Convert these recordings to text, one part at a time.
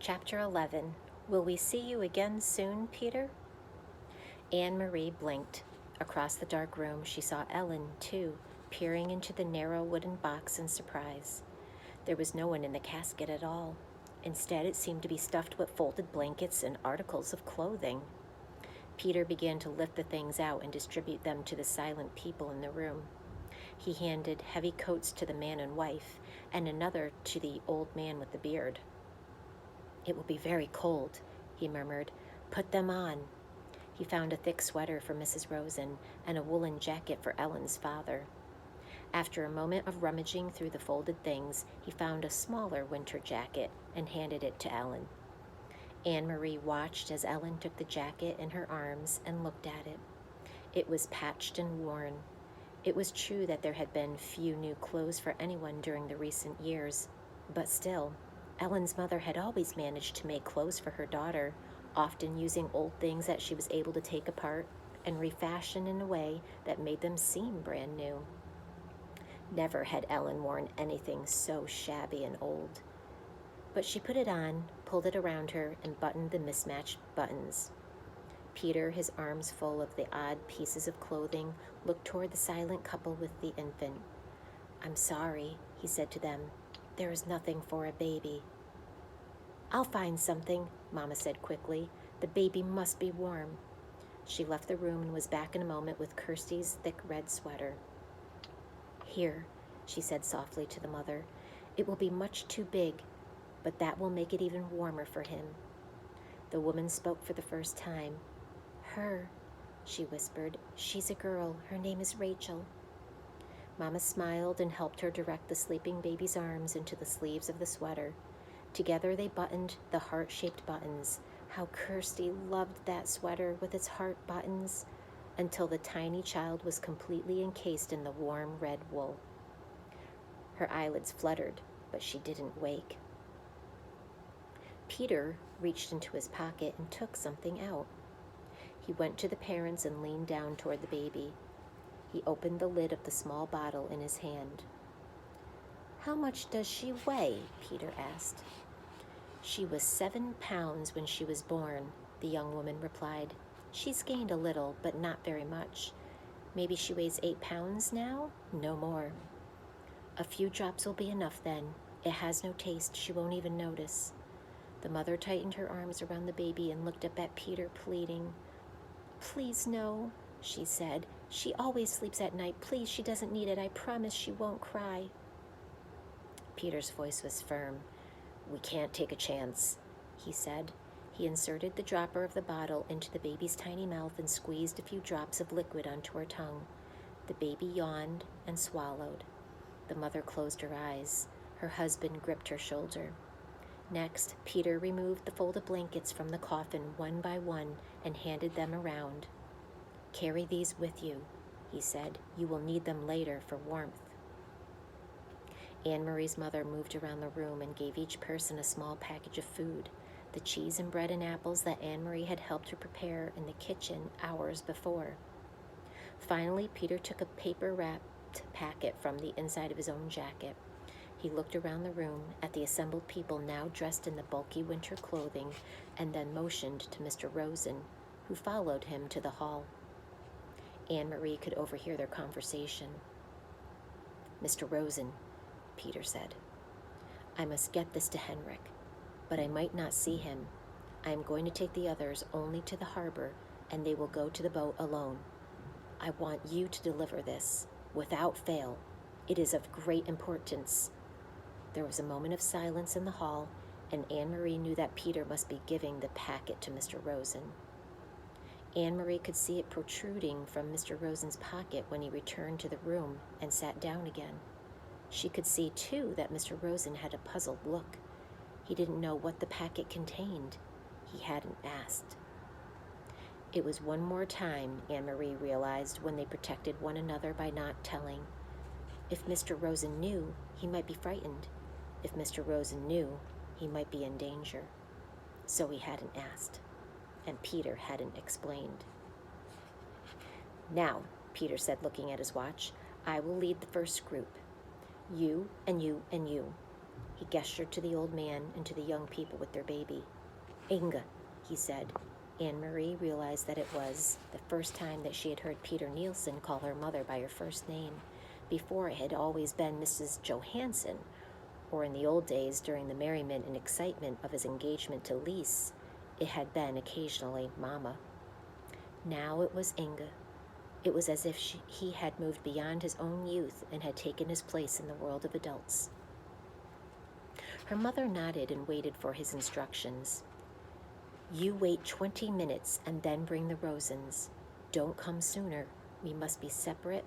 Chapter 11. Will we see you again soon, Peter? Anne-Marie blinked. Across the dark room, she saw Ellen, too, peering into the narrow wooden box in surprise. There was no one in the casket at all. Instead, it seemed to be stuffed with folded blankets and articles of clothing. Peter began to lift the things out and distribute them to the silent people in the room. He handed heavy coats to the man and wife, and another to the old man with the beard. "It will be very cold," he murmured. "Put them on." He found a thick sweater for Mrs. Rosen and a woolen jacket for Ellen's father. After a moment of rummaging through the folded things, he found a smaller winter jacket and handed it to Ellen. Anne-Marie watched as Ellen took the jacket in her arms and looked at it. It was patched and worn. It was true that there had been few new clothes for anyone during the recent years, but still, Ellen's mother had always managed to make clothes for her daughter, often using old things that she was able to take apart and refashion in a way that made them seem brand new. Never had Ellen worn anything so shabby and old. But she put it on, pulled it around her, and buttoned the mismatched buttons. Peter, his arms full of the odd pieces of clothing, looked toward the silent couple with the infant. "I'm sorry," he said to them. "There is nothing for a baby." "I'll find something," Mama said quickly. "The baby must be warm." She left the room and was back in a moment with Kirsty's thick red sweater. "Here," she said softly to the mother. "It will be much too big, but that will make it even warmer for him." The woman spoke for the first time. "Her," she whispered. "She's a girl. Her name is Rachel." Mama smiled and helped her direct the sleeping baby's arms into the sleeves of the sweater. Together they buttoned the heart-shaped buttons. How Kirsty loved that sweater with its heart buttons, until the tiny child was completely encased in the warm red wool. Her eyelids fluttered, but she didn't wake. Peter reached into his pocket and took something out. He went to the parents and leaned down toward the baby. He opened the lid of the small bottle in his hand. "How much does she weigh?" Peter asked. "She was 7 pounds when she was born," the young woman replied. "She's gained a little, but not very much. Maybe she weighs 8 pounds now? No more." "A few drops will be enough then. It has no taste. She won't even notice." The mother tightened her arms around the baby and looked up at Peter, pleading. "Please, no," she said. "She always sleeps at night. Please, she doesn't need it. I promise she won't cry." Peter's voice was firm. "We can't take a chance," he said. He inserted the dropper of the bottle into the baby's tiny mouth and squeezed a few drops of liquid onto her tongue. The baby yawned and swallowed. The mother closed her eyes. Her husband gripped her shoulder. Next, Peter removed the folded blankets from the coffin one by one and handed them around. "Carry these with you," he said. "You will need them later for warmth." Anne-Marie's mother moved around the room and gave each person a small package of food, the cheese and bread and apples that Anne-Marie had helped her prepare in the kitchen hours before. Finally, Peter took a paper-wrapped packet from the inside of his own jacket. He looked around the room at the assembled people now dressed in the bulky winter clothing and then motioned to Mr. Rosen, who followed him to the hall. Anne-Marie could overhear their conversation. "Mr. Rosen," Peter said, "I must get this to Henrik, but I might not see him. I am going to take the others only to the harbor, and they will go to the boat alone. I want you to deliver this, without fail. It is of great importance." There was a moment of silence in the hall, and Anne-Marie knew that Peter must be giving the packet to Mr. Rosen. Anne-Marie could see it protruding from Mr. Rosen's pocket when he returned to the room and sat down again. She could see, too, that Mr. Rosen had a puzzled look. He didn't know what the packet contained. He hadn't asked. It was one more time, Anne-Marie realized, when they protected one another by not telling. If Mr. Rosen knew, he might be frightened. If Mr. Rosen knew, he might be in danger. So he hadn't asked, and Peter hadn't explained. "Now," Peter said, looking at his watch, "I will lead the first group. You and you and you." He gestured to the old man and to the young people with their baby. Inga, he said. Anne-Marie realized that it was the first time that she had heard Peter Nielsen call her mother by her first name. Before, it had always been Mrs. Johansson, or in the old days during the merriment and excitement of his engagement to Lise, it had been occasionally Mama. Now it was Inga. It was as if he had moved beyond his own youth and had taken his place in the world of adults. Her mother nodded and waited for his instructions. You wait 20 minutes and then bring the Rosens. Don't come sooner. We must be separate.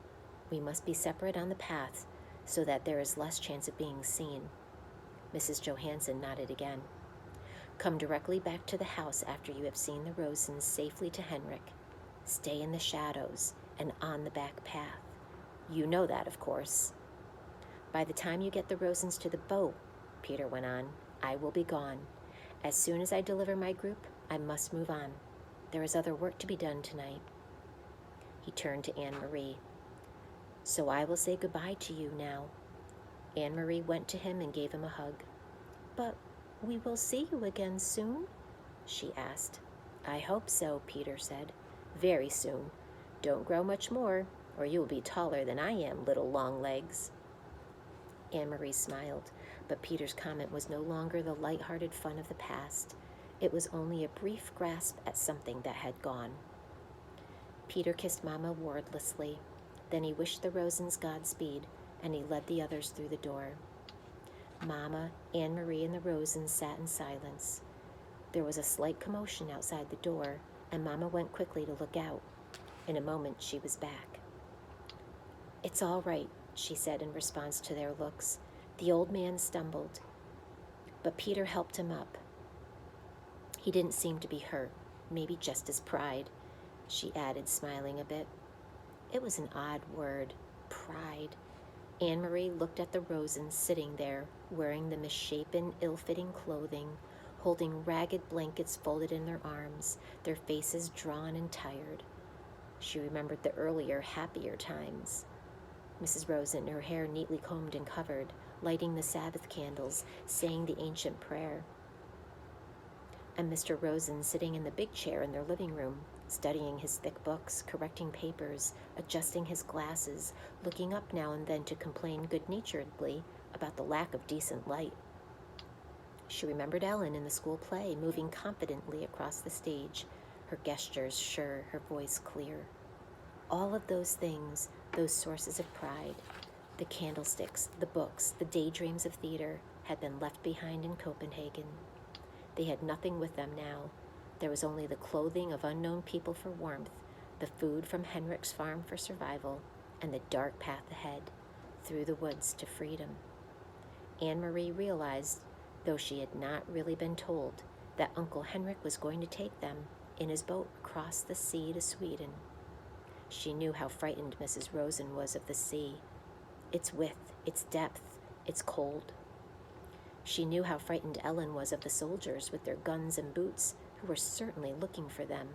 We must be separate on the path so that there is less chance of being seen. Mrs. Johansson nodded again. Come directly back to the house after you have seen the Rosens safely to Henrik. Stay in the shadows and on the back path. You know that, of course. By the time you get the Rosens to the boat, Peter went on, I will be gone. As soon as I deliver my group, I must move on. There is other work to be done tonight. He turned to Anne-Marie. So I will say goodbye to you now. Anne-Marie went to him and gave him a hug. But we will see you again soon? She asked. I hope so, Peter said. Very soon. Don't grow much more, or you will be taller than I am, little long legs. Anne-Marie smiled, but Peter's comment was no longer the light-hearted fun of the past. It was only a brief grasp at something that had gone. Peter kissed Mama wordlessly. Then he wished the Rosens Godspeed, and he led the others through the door. Mama, Anne-Marie, and the Rosens sat in silence. There was a slight commotion outside the door, and Mama went quickly to look out. In a moment, she was back. It's all right, she said in response to their looks. The old man stumbled, but Peter helped him up. He didn't seem to be hurt, maybe just his pride, she added, smiling a bit. It was an odd word, pride. Anne-Marie looked at the Rosens sitting there, wearing the misshapen, ill-fitting clothing, holding ragged blankets folded in their arms, their faces drawn and tired. She remembered the earlier, happier times. Mrs. Rosen, her hair neatly combed and covered, lighting the Sabbath candles, saying the ancient prayer. And Mr. Rosen sitting in the big chair in their living room, studying his thick books, correcting papers, adjusting his glasses, looking up now and then to complain good-naturedly about the lack of decent light. She remembered Ellen in the school play, moving confidently across the stage, her gestures sure, her voice clear. All of those things, those sources of pride, the candlesticks, the books, the daydreams of theater, had been left behind in Copenhagen. They had nothing with them now. There was only the clothing of unknown people for warmth, the food from Henrik's farm for survival, and the dark path ahead, through the woods to freedom. Anne-Marie realized, though she had not really been told, that Uncle Henrik was going to take them in his boat across the sea to Sweden. She knew how frightened Mrs. Rosen was of the sea, its width, its depth, its cold. She knew how frightened Ellen was of the soldiers with their guns and boots, who were certainly looking for them.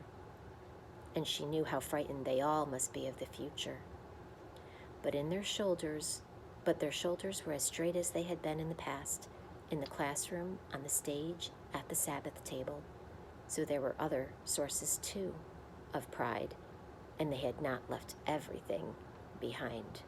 And she knew how frightened they all must be of the future. But their shoulders were as straight as they had been in the past, in the classroom, on the stage, at the Sabbath table. So there were other sources, too, of pride, and they had not left everything behind.